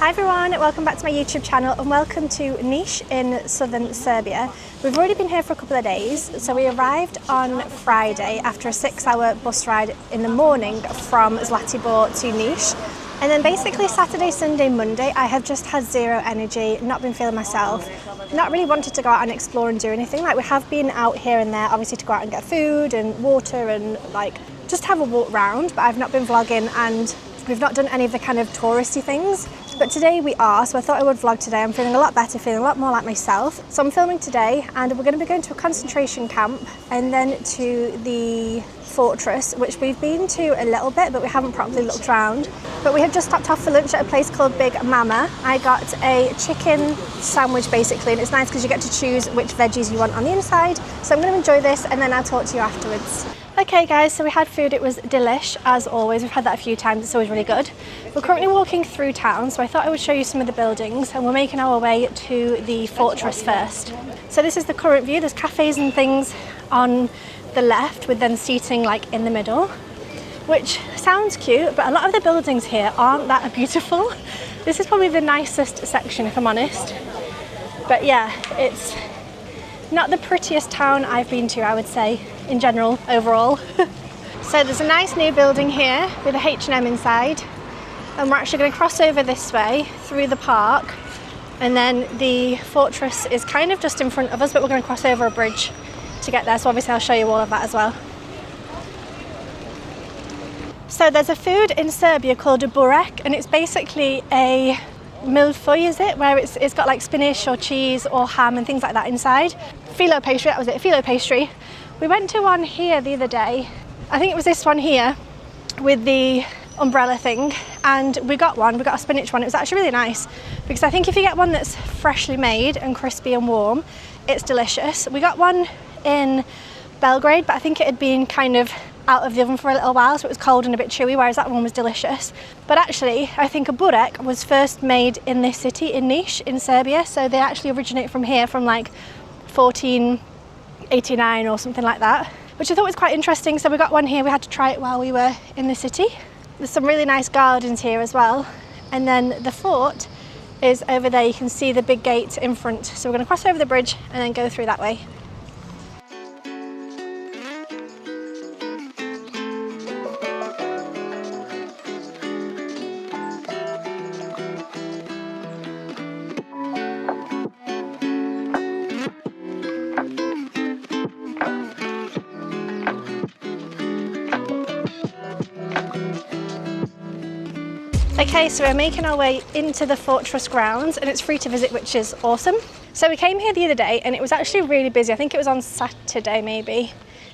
Hi everyone, welcome back to my YouTube channel and welcome to Niš in southern Serbia. We've already been here for a couple of days, so we arrived on Friday after a 6-hour bus ride in the morning from Zlatibor to Niš. And then basically Saturday, Sunday, Monday, I have just had zero energy, not been feeling myself, not really wanted to go out and explore and do anything. Like we have been out here and there, obviously to go out and get food and water and like just have a walk round, but I've not been vlogging and we've not done any of the kind of touristy things. But today we are, so I thought I would vlog today. I'm feeling a lot better, feeling a lot more like myself. So I'm filming today and we're going to be going to a concentration camp and then to the fortress, which we've been to a little bit, but we haven't properly looked around. But we have just stopped off for lunch at a place called Big Mama. I got a chicken sandwich basically, and it's nice because you get to choose which veggies you want on the inside. So I'm going to enjoy this and then I'll talk to you afterwards. Okay guys, so we had food, it was delish as always. We've had that a few times, it's always really good. We're currently walking through town, so I thought I would show you some of the buildings and we're making our way to the fortress first. So this is the current view, there's cafes and things on the left with then seating like in the middle, which sounds cute, but a lot of the buildings here aren't that beautiful. This is probably the nicest section if I'm honest. But yeah, it's not the prettiest town I've been to, I would say, in general, overall. So there's a nice new building here with a H&M inside, and we're actually going to cross over this way through the park, and then the fortress is kind of just in front of us, but we're going to cross over a bridge to get there, so obviously I'll show you all of that as well. So there's a food in Serbia called a burek, and it's basically a milföy, is it? Where it's got like spinach or cheese or ham and things like that inside. Phyllo pastry, that was it, a phyllo pastry. We went to one here the other day. I think it was this one here with the umbrella thing, and we got a spinach one. It was actually really nice because I think if you get one that's freshly made and crispy and warm, it's delicious. We got one in Belgrade, but I think it had been kind of out of the oven for a little while, so it was cold and a bit chewy, whereas that one was delicious. But actually, I think a burek was first made in this city, in Niš, in Serbia, so they actually originate from here, from like 1489 or something like that, which I thought was quite interesting. So we got one here, we had to try it while we were in the city. There's some really nice gardens here as well, and then the fort is over there. You can see the big gate in front, so we're going to cross over the bridge and then go through that way. Okay, so we're making our way into the fortress grounds and it's free to visit, which is awesome. So we came here the other day and it was actually really busy. I think it was on Saturday maybe.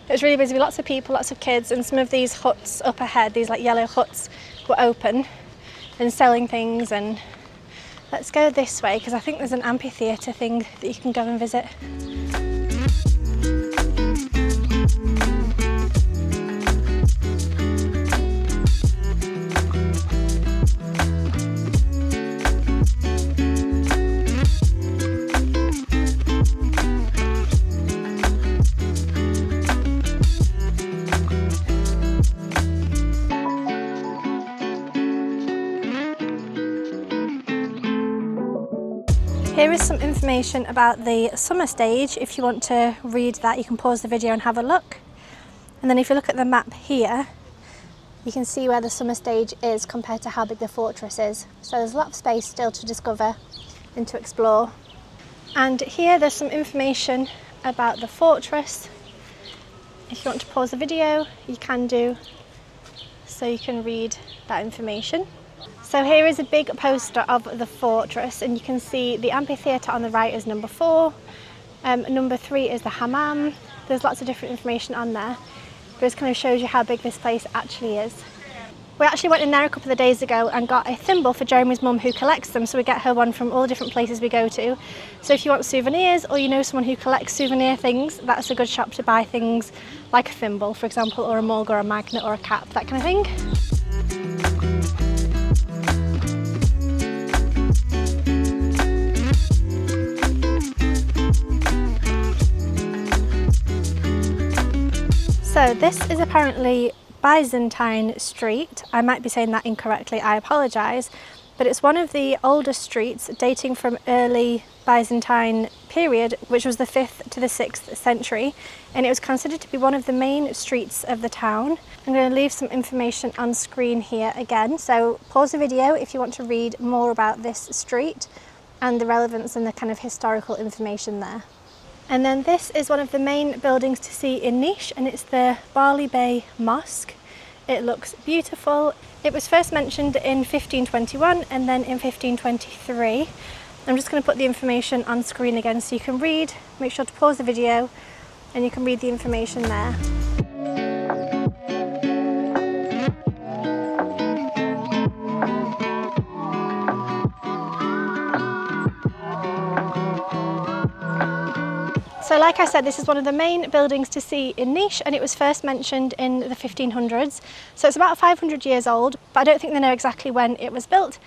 It was really busy with lots of people, lots of kids, and some of these huts up ahead, these like yellow huts, were open and selling things. And let's go this way because I think there's an amphitheatre thing that you can go and visit. Here is some information about the summer stage. If you want to read that, you can pause the video and have a look. And then if you look at the map here, you can see where the summer stage is compared to how big the fortress is. So there's a lot of space still to discover and to explore. And here there's some information about the fortress. If you want to pause the video, you can do, so you can read that information. So here is a big poster of the fortress, and you can see the amphitheatre on the right is number 4. Number 3 is the hammam. There's lots of different information on there, but this kind of shows you how big this place actually is. We actually went in there a couple of days ago and got a thimble for Jeremy's mum who collects them, so we get her one from all the different places we go to. So if you want souvenirs or you know someone who collects souvenir things, that's a good shop to buy things like a thimble, for example, or a mug or a magnet or a cap, that kind of thing. So this is apparently Byzantine Street. I might be saying that incorrectly, I apologise. but it's one of the oldest streets dating from early Byzantine period, which was the 5th to the 6th century, and it was considered to be one of the main streets of the town. I'm going to leave some information on screen here again, so pause the video if you want to read more about this street and the relevance and the kind of historical information there. And then this is one of the main buildings to see in Niš, and it's the Barley Bay Mosque. It looks beautiful. It was first mentioned in 1521 and then in 1523. I'm just going to put the information on screen again so you can read. Make sure to pause the video and you can read the information there. So like I said, this is one of the main buildings to see in Niš, and it was first mentioned in the 1500s. So it's about 500 years old, but I don't think they know exactly when it was built.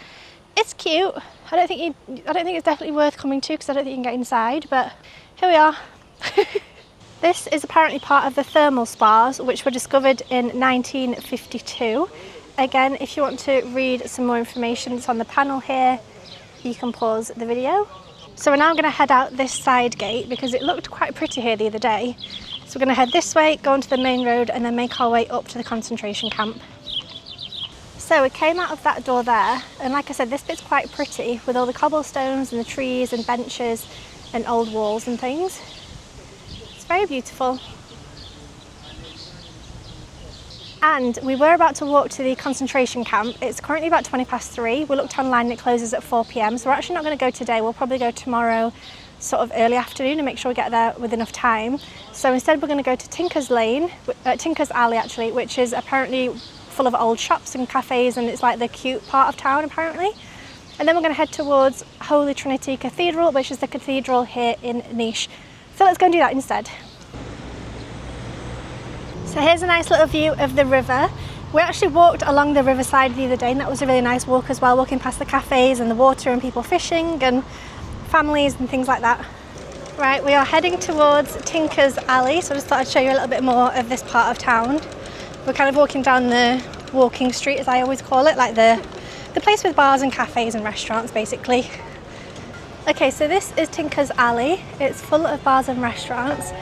It's cute. I don't think it's definitely worth coming to because I don't think you can get inside, but here we are. This is apparently part of the thermal spas, which were discovered in 1952. Again, if you want to read some more information, it's on the panel here. You can pause the video. So we're now going to head out this side gate because it looked quite pretty here the other day. So we're going to head this way, go onto the main road, and then make our way up to the concentration camp. So we came out of that door there, and like I said, this bit's quite pretty with all the cobblestones and the trees and benches and old walls and things. It's very beautiful. And we were about to walk to the concentration camp. It's currently about 3:20. We looked online and it closes at 4 p.m. So we're actually not going to go today. We'll probably go tomorrow, sort of early afternoon, and make sure we get there with enough time. So instead we're going to go to Tinker's Alley actually, which is apparently full of old shops and cafes, and it's like the cute part of town apparently. And then we're going to head towards Holy Trinity Cathedral, which is the cathedral here in Niš. So let's go and do that instead. So here's a nice little view of the river. We actually walked along the riverside the other day, and that was a really nice walk as well, walking past the cafes and the water and people fishing and families and things like that. Right, we are heading towards Tinker's Alley, so I just thought I'd show you a little bit more of this part of town. We're kind of walking down the walking street, as I always call it, like the place with bars and cafes and restaurants basically. Okay, so this is Tinker's Alley. It's full of bars and restaurants.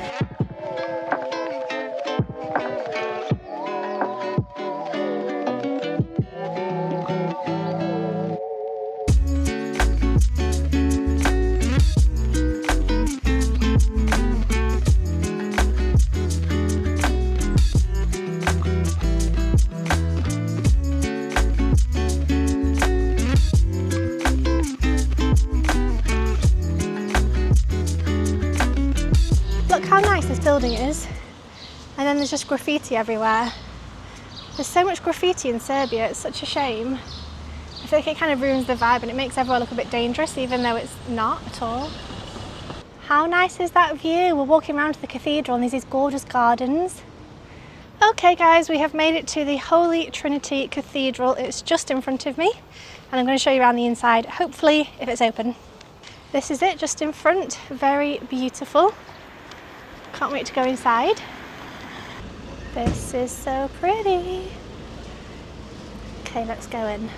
Look how nice this building is, and then there's just graffiti everywhere. There's so much graffiti in Serbia, it's such a shame. I feel like it kind of ruins the vibe and it makes everyone look a bit dangerous, even though it's not at all. How nice is that view? We're walking around to the cathedral and there's these gorgeous gardens. Okay guys, we have made it to the Holy Trinity Cathedral. It's just in front of me, and I'm going to show you around the inside, hopefully if it's open. This is it, just in front, very beautiful. Can't wait to go inside. This is so pretty. Okay, let's go in.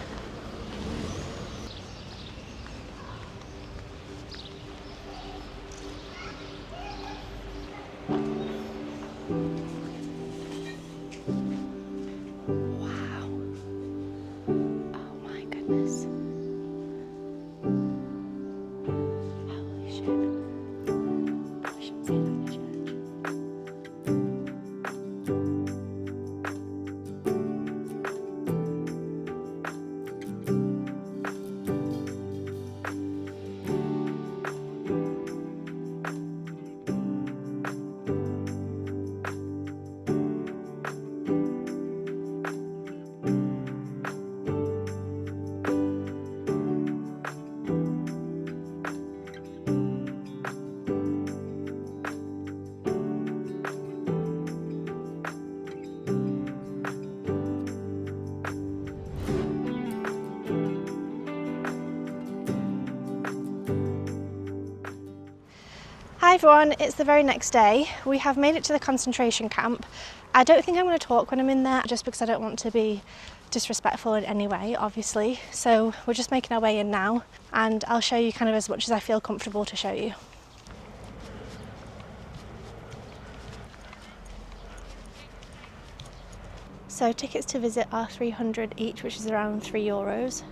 Wow. Oh my goodness. Holy shit. I should say that. Hi everyone, it's the very next day. We have made it to the concentration camp. I don't think I'm going to talk when I'm in there just because I don't want to be disrespectful in any way, obviously. So we're just making our way in now, and I'll show you kind of as much as I feel comfortable to show you. So tickets to visit are 300 each, which is around €3.